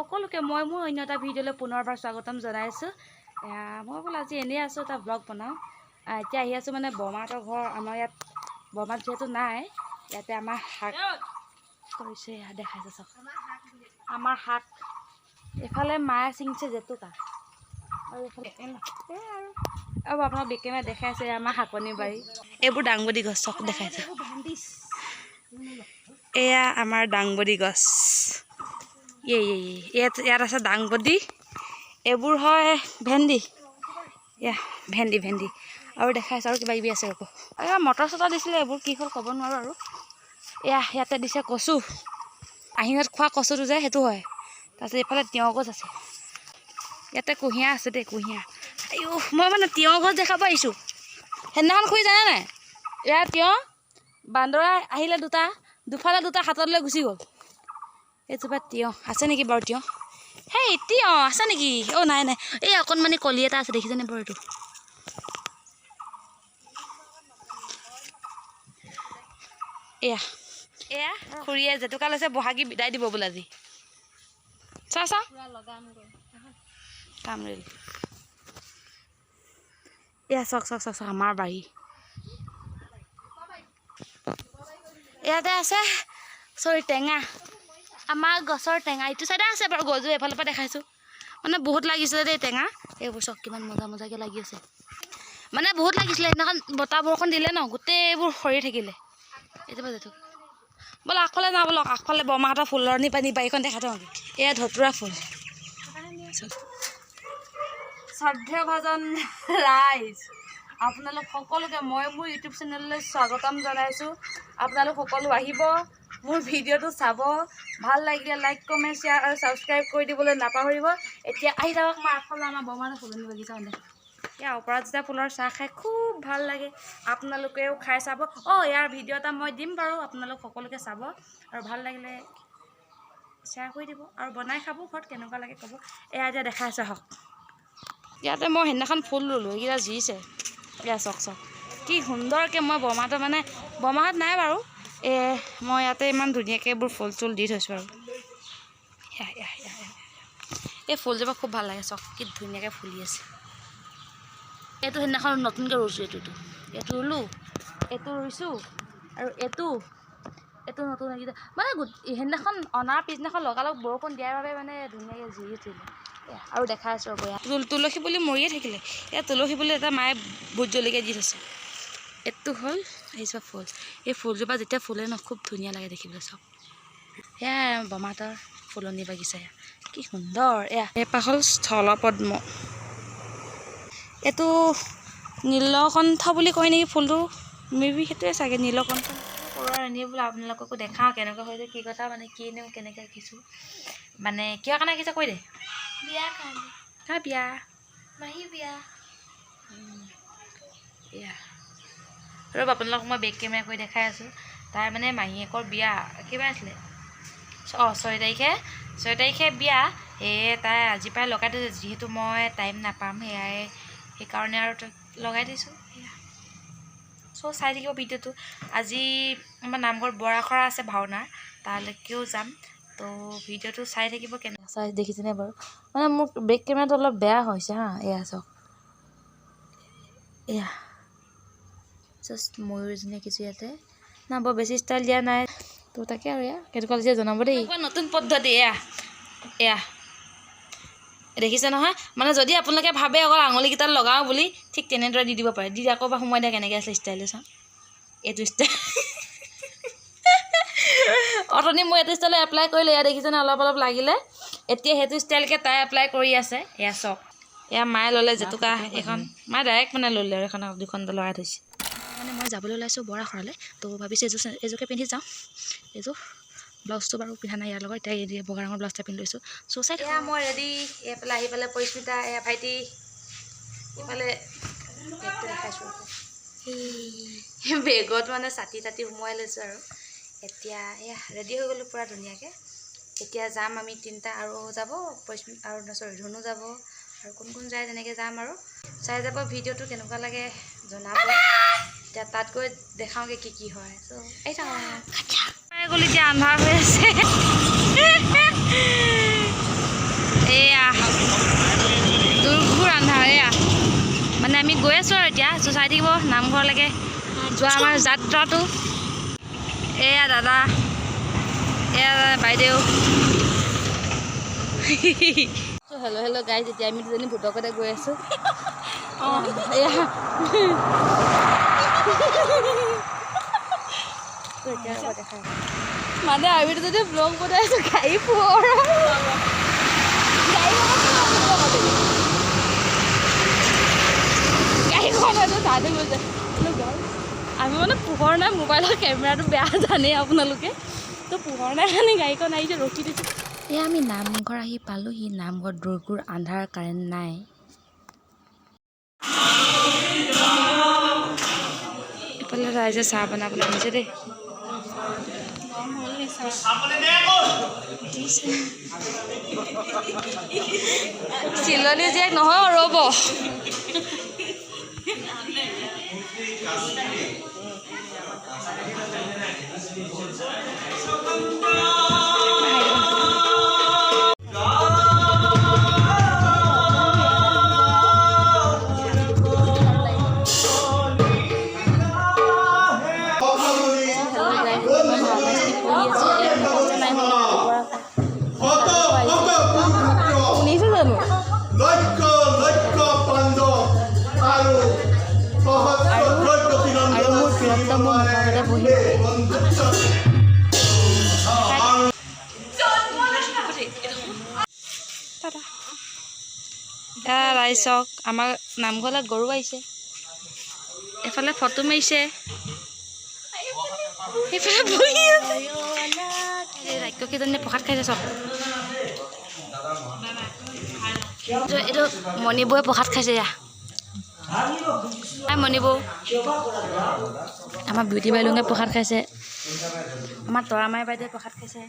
সকলোকে মই মোৰ অন্য এটা ভিডিঅ'লৈ পুনৰবাৰ স্বাগতম জনাইছোঁ। মই বোলো আজি এনেই আছোঁ, এটা ব্লগ বনাওঁ। এতিয়া আহি আছোঁ মানে বৰমাহঁতৰ ঘৰ। আমাৰ ইয়াত বৰমাত যিহেতু নাই, ইয়াতে আমাৰ শাক কৰিছে, দেখাইছে চাওক আমাৰ শাক। এইফালে মায়ে ছিঙিছে জেতুকা, আৰু এইফালে আৰু আপোনাক বেকেমে দেখাইছে আমাৰ শাকনি বাৰী। এইবোৰ দাংবডি গছ চব দেখাইছে। এয়া আমাৰ দাংবডি গছ। ইয়াত আছে দাংবডি, এইবোৰ হয় ভেন্দি। এয়া ভেন্দি আৰু দেখাইছে আৰু কিবা কিবি আছে ৰ'ব। এয়া মটৰ চটৰ দিছিলে, এইবোৰ কি হ'ল ক'ব নোৱাৰোঁ আৰু। ইয়াতে দিছে কচু, আহিনত খোৱা কচুটো যে সেইটো হয়। তাৰপিছত এইফালে তিয়ঁহ গছ আছে, ইয়াতে কুঁহিয়াৰ আছে দেই, কুঁহিয়াৰ। মই মানে তিয়ঁহ গছ দেখাব আহিছোঁ। সেইদিনাখন খুৰী জানে নাই, ইয়াত তিয়ঁহ বান্দৰে আহিলে দুফালে দুটা হাতত লৈ গুচি গ'ল। এইজোপা তিয়ঁহ আছে নেকি বাৰু? তিয়ঁহ তিয়ঁহ আছে নেকি? নাই এই অকণমানি কলি এটা আছে, দেখিছেনে বাৰু? এইটো এয়া খুৰীয়ে জেতুকা লৈছে, বহাগী বিদায় দিব বোলে আজি। চা কামৰেল। এয়া চাওক আমাৰ বাৰী। ইয়াতে আছে টেঙা, আমাৰ গছৰ টেঙা। ইটো চাইডে আছে বাৰু গছজোৰ, এইফালৰ পৰা দেখাইছোঁ। মানে বহুত লাগিছিলে দেই টেঙা, এইবোৰ চাওক কিমান মজাকৈ লাগি আছে। মানে বহুত লাগিছিলে, সেইদিনাখন বতাহ বৰষুণ দিলে ন, গোটেইবোৰ সৰি থাকিলে। এইটো বাজেটো ব'ল আগফালে যাওঁ ব'লক। আগফালে বৰমাহঁতৰ ফুলনি বাৰীখন দেখা থওঁ। এয়া ধতুৰা ফুল। শ্ৰদ্ধাভাজন ৰাইজ, আপোনালোক সকলোকে মই মোৰ ইউটিউব চেনেললৈ স্বাগতম জনাইছোঁ। আপোনালোক সকলো আহিব, মোৰ ভিডিঅ'টো চাব। ভাল লাগিলে লাইক, কমেণ্ট, শ্বেয়াৰ আৰু ছাবস্ক্ৰাইব কৰি দিবলৈ নাপাহৰিব। এতিয়া আহি যাওক, মই আগফালে আমাৰ বৰমাহঁতৰ ফুলনি বাগিচা দেখোঁ। ইয়াৰ অপৰাজিতা ফুলৰ চাহ খাই খুব ভাল লাগে, আপোনালোকেও খাই চাব। ইয়াৰ ভিডিঅ' এটা মই দিম বাৰু, আপোনালোক সকলোকে চাব আৰু ভাল লাগিলে শ্বেয়াৰ কৰি দিব আৰু বনাই খাব ঘৰত, কেনেকুৱা লাগে ক'ব। এতিয়া দেখাইছে হওক। ইয়াতে মই সেইদিনাখন ফুল ল'লোঁ, এইকেইটা জিছে। এয়া চাওক কি সুন্দৰকৈ মই বৰমাহঁত নাই বাৰু। মই ইয়াতে ইমান ধুনীয়াকৈ এইবোৰ ফুল চুল দি থৈছোঁ আৰু। এই ফুলজোপা খুব ভাল লাগে, চাওক কি ধুনীয়াকৈ ফুলি আছে। এইটো সেইদিনাখন নতুনকৈ ৰুইছোঁ, এইটো ৰুলোঁ, এইটো ৰুইছোঁ, আৰু এইটো নতুন এইকেইটা মানে সেইদিনাখন অনাৰ পিছদিনাখন লগালগ বৰষুণ দিয়াৰ বাবে মানে ধুনীয়াকৈ জিৰি উঠিলে। আৰু দেখাই আছোঁ ৰ'ব। তুলসী পুলি মৰিয়ে থাকিলে। তুলসী পুলি এটা মায়ে ভোট জলকীয়া দি থৈছে। এইটো হ'ল এইজোপা ফুল। এই ফুলজোপা যেতিয়া ফুলে ন, খুব ধুনীয়া লাগে দেখিবলৈ। চাওক সেয়াই বৰমাহঁতৰ ফুলনি বাগিচা, কি সুন্দৰ। এপাহ হ'ল স্থলপদ্ম, এইটো নীলকণ্ঠ বুলি কয় নেকি ফুলটো, মেবি সেইটোৱে চাগে নীলকণ্ঠ। এনেই বোলো আপোনালোককো দেখাওঁ কেনেকুৱা হৈছে, কি কথা মানে কিনো কেনেকৈ আঁকিছোঁ, মানে কিহৰ কাৰণে আঁকিছে কৈ দে। বিয়া কাৰণে। বিয়া মাহী বিয়া। ৰ'ব আপোনালোকক মই বেক কেমেৰা কৰি দেখাই আছোঁ। তাই মানে মাহীয়েকৰ বিয়া কিবা আছিলে, 6 তাৰিখে বিয়া। তাই আজিৰ পৰাই লগাই দিছে, যিহেতু মই টাইম নাপাম সেইকাৰণে আৰু লগাই দিছোঁ। চাই থাকিব ভিডিঅ'টো। আজি আমাৰ নামঘৰত বৰ আখৰা আছে, ভাওনাৰ, তালৈকেও যাম। তো ভিডিঅ'টো চাই থাকিব। কেনেকুৱা দেখিছেনে বাৰু? মানে মোৰ বেক কেমেৰাটো অলপ বেয়া হৈছে হা। চাওক জাষ্ট ময়ূৰজনী আঁকিছোঁ ইয়াতে। বৰ বেছি ষ্টাইল দিয়া নাই তো, তাকে আৰু কেনেকুৱা লাগিছে জনাব দেই। নতুন পদ্ধতি দেখিছে নহয়। মানে যদি আপোনালোকে ভাবে অকল আঙুলিকেইটাত লগাওঁ বুলি, ঠিক তেনেদৰে দি দিব পাৰে। দি আকৌ বা সোমাই দিয়া কেনেকৈ আছে ষ্টাইলটো চাওঁ। এইটো ষ্টাইল অথনি মই এইটো ষ্টাইলত এপ্লাই কৰিলোঁ, দেখিছেনে অলপ লাগিলে। এতিয়া সেইটো ষ্টাইলকৈ তাই এপ্লাই কৰি আছে। চাওক মায়ে ল'লে জেতুকা এখন, মায়ে ডাইৰেক্ট মানে ল'লে আৰু দুখন লৰাই থৈছে। মানে মই যাবলৈ ওলাইছোঁ বৰ আখৰালৈ, তো ভাবিছোঁ এইযোৰকে পিন্ধি যাওঁ। এইযোৰ ব্লাউজটো বাৰু পিন্ধা নাই ইয়াৰ লগত, এতিয়া বগা ৰঙৰ ব্লাউজ এটা পিন্ধি লৈছোঁ। চাই মই ৰেডি। এইফালে আহি পেলাই পৰিস্মিতা, ভাইটি এইফালে দেখাইছোঁ। বেগত মানে ছাতি সোমোৱাই লৈছোঁ আৰু। এতিয়া ৰেডি হৈ গ'লোঁ পূৰা ধুনীয়াকৈ। এতিয়া যাম আমি তিনিটা, আৰু যাব ধুনু যাব, আৰু কোন যায় তেনেকৈ যাম আৰু। চাই যাব ভিডিঅ'টো, কেনেকুৱা লাগে জনাব। এতিয়া তাত গৈ দেখাওঁগৈ কি হয়। গ'ল, এতিয়া আন্ধাৰ হৈ আছে। আমি গৈ আছোঁ আৰু এতিয়া চাই থাকিব নামঘৰলৈকে যোৱা আমাৰ যাত্ৰাটো। এয়া দাদা, এয়া বাইদেউ। হেল্ল' গাইজ, এতিয়া আমি দুজনী ভূতকতে গৈ আছোঁ। মানে আমি যদি ব্লগ বনাইছোঁ গাড়ী পোহৰ আমি মানে পোহৰ নাই, মোবাইলৰ কেমেৰাটো বেয়া জানেই আপোনালোকে, তো পোহৰ নাই কাৰণে গাড়ীখন আহিছে ৰখি দিছোঁ। এয়া আমি নামঘৰ আহি পালোহি। নামঘৰত দূৰ আন্ধাৰ, কাৰেণ্ট নাই। এইফালে ৰাইজে চাহ বনাবলৈ আহিছে দেই। চিলনী জীয়েক নহয়, ৰ'ব। ৰাইজ চাওক, আমাৰ নামঘৰলৈ গৰু আহিছে, এফালে ফটো মাৰিছে, সেইফালে বহি আছে। ৰাক্ষসকেইজনীয়ে প্ৰসাদ খাইছে চব। এইটো মণিবৌয়ে প্ৰসাদ খাইছে। মণিবৌ, আমাৰ বিউটি বাইলুঙে প্ৰসাদ খাইছে, আমাৰ তৰামাই বাইদেৱে প্ৰসাদ খাইছে।